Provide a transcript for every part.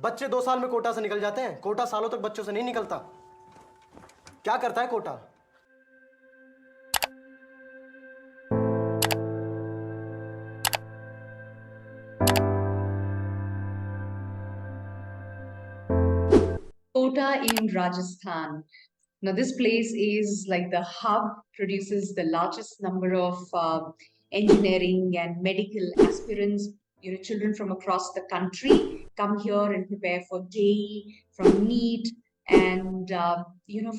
बच्चे 2 साल में कोटा से निकल जाते हैं। कोटा सालों तक बच्चों से नहीं निकलता। क्या करता है Kota? Kota in Rajasthan. Now, this place is like the hub, produces the largest number of engineering and medical aspirants. Children from across the country come here and prepare for JEE, from NEET, and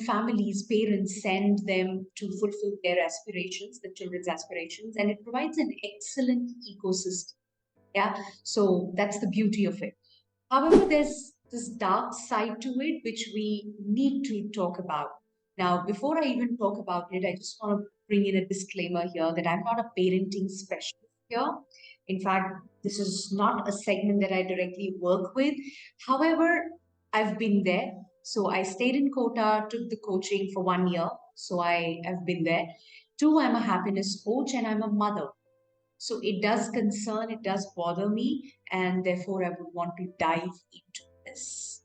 families, parents send them to fulfill their aspirations, the children's aspirations, and it provides an excellent ecosystem. Yeah, so that's the beauty of it. However, there's this dark side to it which we need to talk about. Now, before I even talk about it, I just want to bring in a disclaimer here that I'm not a parenting specialist here. In fact, this is not a segment that I directly work with. However, I've been there. So I stayed in Kota, took the coaching for 1 year. So I have been there. Two, I'm a happiness coach and I'm a mother. So it does concern, it does bother me, and therefore I would want to dive into this.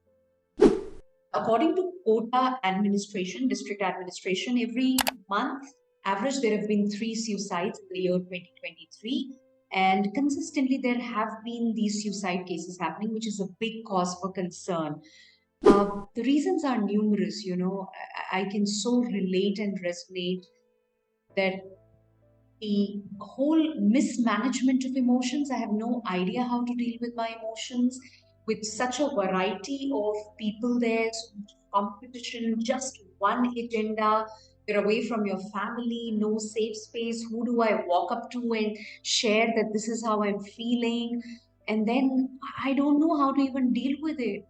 According to Kota administration, district administration, every month, average, there have been 3 suicides in the year 2023. And consistently, there have been these suicide cases happening, which is a big cause for concern. The reasons are numerous, I can so relate and resonate that the whole mismanagement of emotions. I have no idea how to deal with my emotions with such a variety of people there, so much competition, just one agenda. You're away from your family, no safe space. Who do I walk up to and share that this is how I'm feeling? And then I don't know how to even deal with it.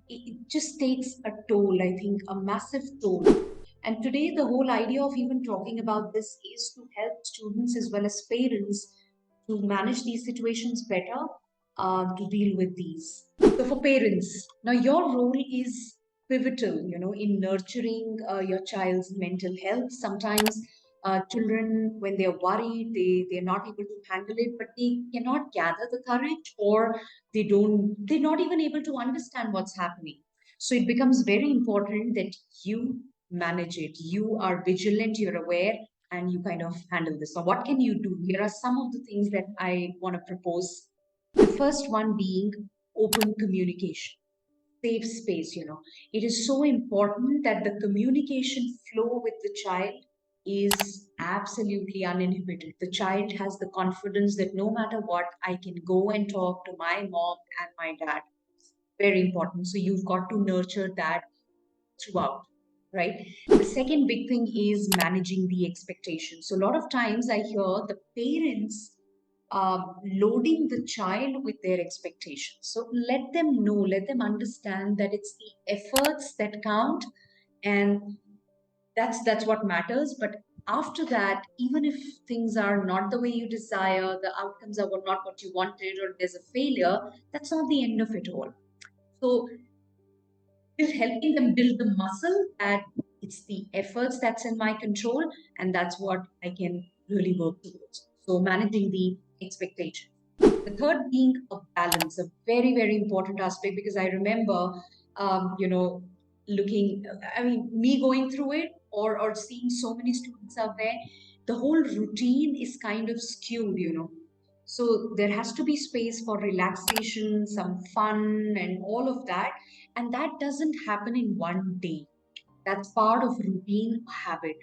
It just takes a toll, I think, a massive toll. And today, the whole idea of even talking about this is to help students as well as parents to manage these situations better, to deal with these. So, for parents, now your role is pivotal, in nurturing your child's mental health. Sometimes children, when they're worried, they're not able to handle it, but they cannot gather the courage, or they're not even able to understand what's happening. So it becomes very important that you manage it. You are vigilant, you're aware, and you kind of handle this. So, what can you do? Here are some of the things that I want to propose. The first one being open communication, safe space. It is so important that the communication flow with the child is absolutely uninhibited. The child has the confidence that no matter what, I can go and talk to my mom and my dad. Very important. So, you've got to nurture that throughout, right? The second big thing is managing the expectations. So a lot of times I hear the parents loading the child with their expectations. So let them know, let them understand that it's the efforts that count, and that's what matters. But after that, even if things are not the way you desire, the outcomes are not what you wanted, or there's a failure, that's not the end of it all. So is helping them build the muscle that it's the efforts that's in my control, and that's what I can really work towards. So managing the expectation. The third being a balance, a very, very important aspect, because I remember, looking, I mean, me going through it, or seeing so many students out there, the whole routine is kind of skewed, So there has to be space for relaxation, some fun, and all of that. And that doesn't happen in one day. That's part of routine habit.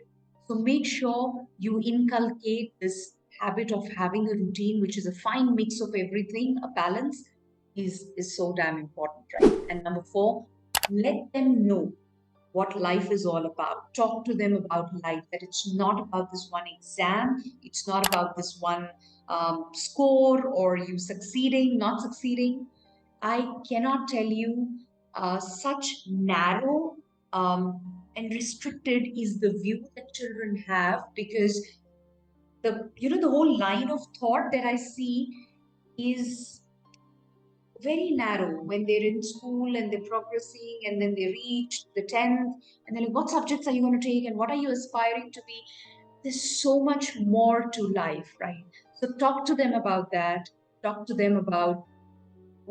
So make sure you inculcate this habit of having a routine, which is a fine mix of everything. A balance is so damn important, right? And number four, let them know what life is all about. Talk to them about life, that it's not about this one exam, it's not about this one score, or you succeeding, not succeeding. I cannot tell you, such narrow and restricted is the view that children have, because the whole line of thought that I see is very narrow. When they're in school and they're progressing, and then they reach the 10th, and then like, what subjects are you going to take, and what are you aspiring to be? There's so much more to life, right? So talk to them about that. Talk to them about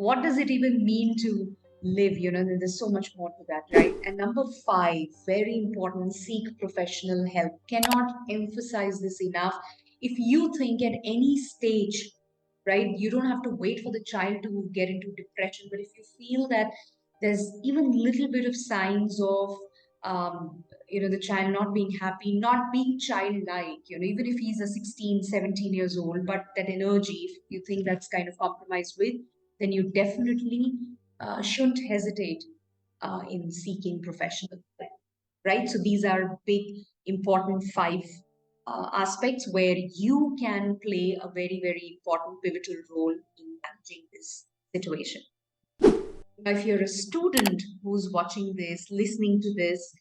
what does it even mean to live? There's so much more to that, right? And number 5, very important, seek professional help. Cannot emphasize this enough. If you think at any stage, right, you don't have to wait for the child to get into depression, but if you feel that there's even little bit of signs of the child not being happy, not being childlike, even if he's a 16, 17 years old, but that energy, if you think that's kind of compromised with, then you definitely shouldn't hesitate in seeking professional help, right? So these are big, important 5 aspects where you can play a very, very important pivotal role in managing this situation. Now, if you're a student who's watching this, listening to this,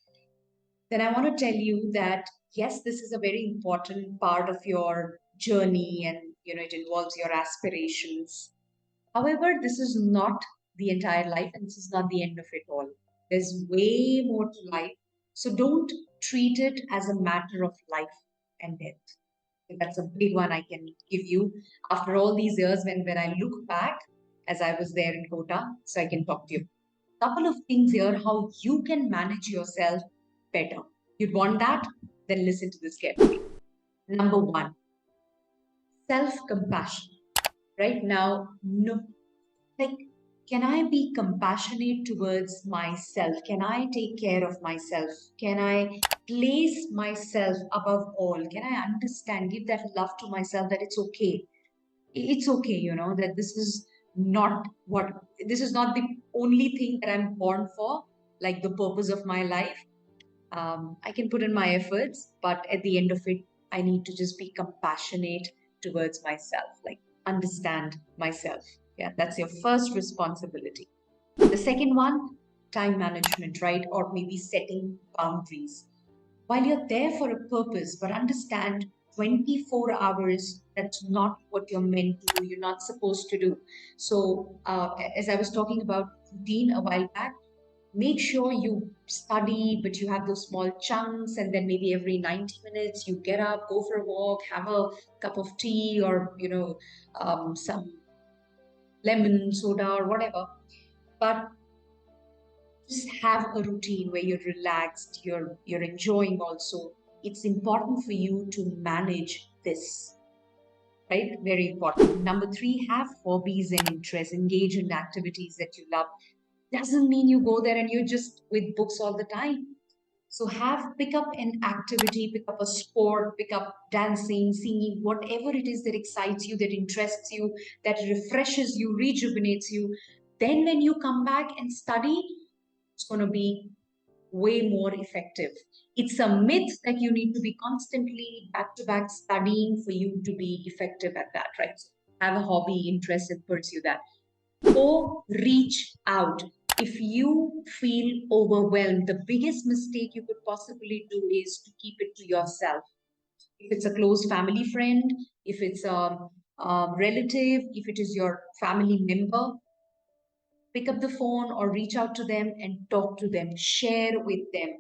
then I want to tell you that yes, this is a very important part of your journey, and it involves your aspirations. However, this is not the entire life, and this is not the end of it all. There's way more to life. So don't treat it as a matter of life and death. So that's a big one I can give you after all these years when I look back as I was there in Kota, so I can talk to you. Couple of things here how you can manage yourself better. You'd want that? Then listen to this carefully. Number 1, self compassion. Right now, no, like, can I be compassionate towards myself? Can I take care of myself? Can I place myself above all? Can I understand, give that love to myself that it's okay? It's okay, that not what this is not the only thing that I'm born for, like the purpose of my life. I can put in my efforts, but at the end of it, I need to just be compassionate towards myself, like understand myself. Yeah, that's your first responsibility. The second one, time management, right? Or maybe setting boundaries. While you're there for a purpose, but understand 24 hours, that's not what you're meant to do. You're not supposed to do. So, as I was talking about routine a while back, make sure you study, but you have those small chunks, and then maybe every 90 minutes you get up, go for a walk, have a cup of tea, or some lemon soda or whatever. But just have a routine where you're relaxed, you're enjoying also. It's important for you to manage this, right? Very important. Number 3, have hobbies and interests, engage in activities that you love. Doesn't mean you go there and you're just with books all the time. So pick up an activity, pick up a sport, pick up dancing, singing, whatever it is that excites you, that interests you, that refreshes you, rejuvenates you. Then when you come back and study, it's going to be way more effective. It's a myth that you need to be constantly back to back studying for you to be effective at that, right? So have a hobby, interest, and pursue that. Or reach out. If you feel overwhelmed, the biggest mistake you could possibly do is to keep it to yourself. If it's a close family friend, if it's a relative, if it is your family member, pick up the phone or reach out to them and talk to them, share with them.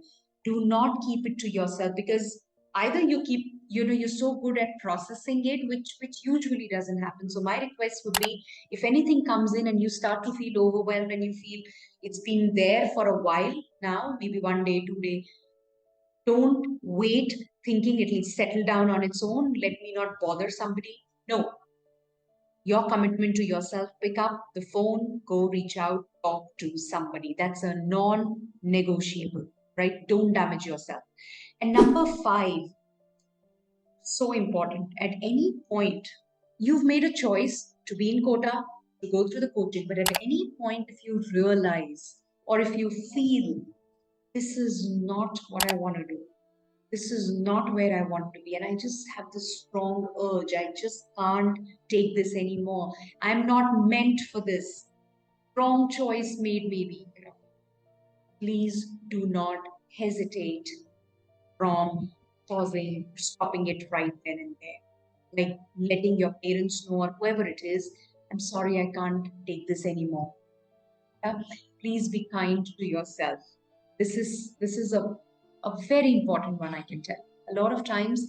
Do not keep it to yourself, because either you keep, you're so good at processing it, which usually doesn't happen. So my request would be, if anything comes in and you start to feel overwhelmed and you feel it's been there for a while now, maybe 1 day, 2 day, don't wait thinking it'll settle down on its own. Let me not bother somebody. No, your commitment to yourself, pick up the phone, go reach out, talk to somebody. That's a non negotiable, right? Don't damage yourself. And number 5, so important, at any point, you've made a choice to be in Kota, to go through the coaching, but at any point, if you realize or if you feel this is not what I want to do, this is not where I want to be. And I just have this strong urge. I just can't take this anymore. I'm not meant for this. Wrong choice made, maybe. Please do not hesitate from pausing, stopping it right then and there. Like letting your parents know or whoever it is, I'm sorry, I can't take this anymore. Yeah? Please be kind to yourself. This is a very important one, I can tell. A lot of times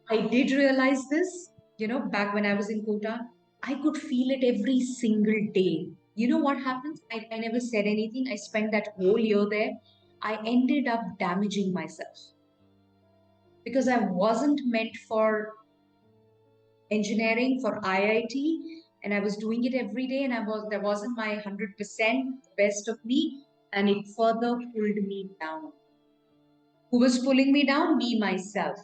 I did realize this, back when I was in Kota, I could feel it every single day. you know what happens? I never said anything. I spent that whole year there. I ended up damaging myself because I wasn't meant for engineering, for IIT, and I was doing it every day, and there wasn't my 100% best of me, and it further pulled me down. Who was pulling me down? Me myself.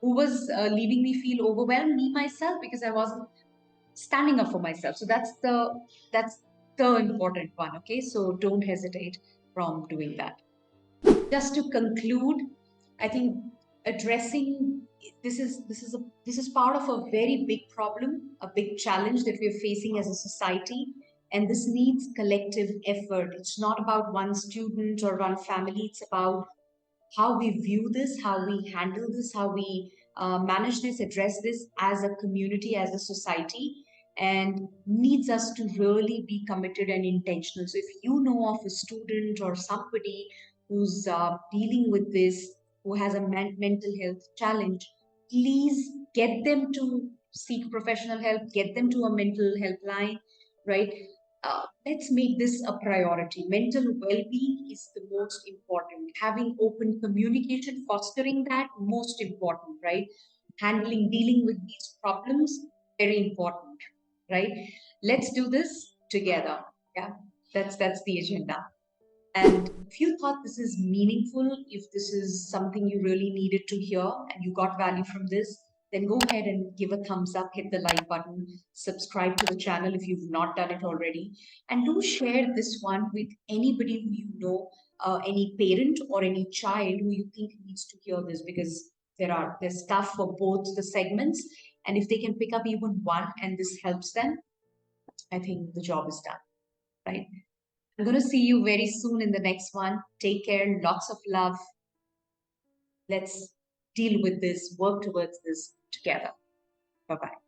Who was leaving me feel overwhelmed? Me myself, because I wasn't standing up for myself. So that's the important one. Okay, so don't hesitate from doing that. Just to conclude, I think addressing this is part of a very big problem, a big challenge that we're facing as a society, and this needs collective effort. It's not about one student or one family. It's about how we view this, how we handle this, how we manage this, address this as a community, as a society, and needs us to really be committed and intentional. So, if you know of a student or somebody who's dealing with this, who has a mental health challenge, please get them to seek professional help, get them to a mental helpline, right? Let's make this a priority. Mental well being is the most important. Having open communication, fostering that, most important, right? Dealing with these problems, very important, right? Let's do this together. Yeah, that's the agenda. And if you thought this is meaningful, if this is something you really needed to hear and you got value from this, then go ahead and give a thumbs up, hit the like button, subscribe to the channel if you've not done it already, and do share this one with anybody who you know, any parent or any child who you think needs to hear this, because there's stuff for both the segments, and if they can pick up even one and this helps them, I think the job is done, right? I'm going to see you very soon in the next one. Take care. Lots of love. Let's deal with this, work towards this together. Bye bye.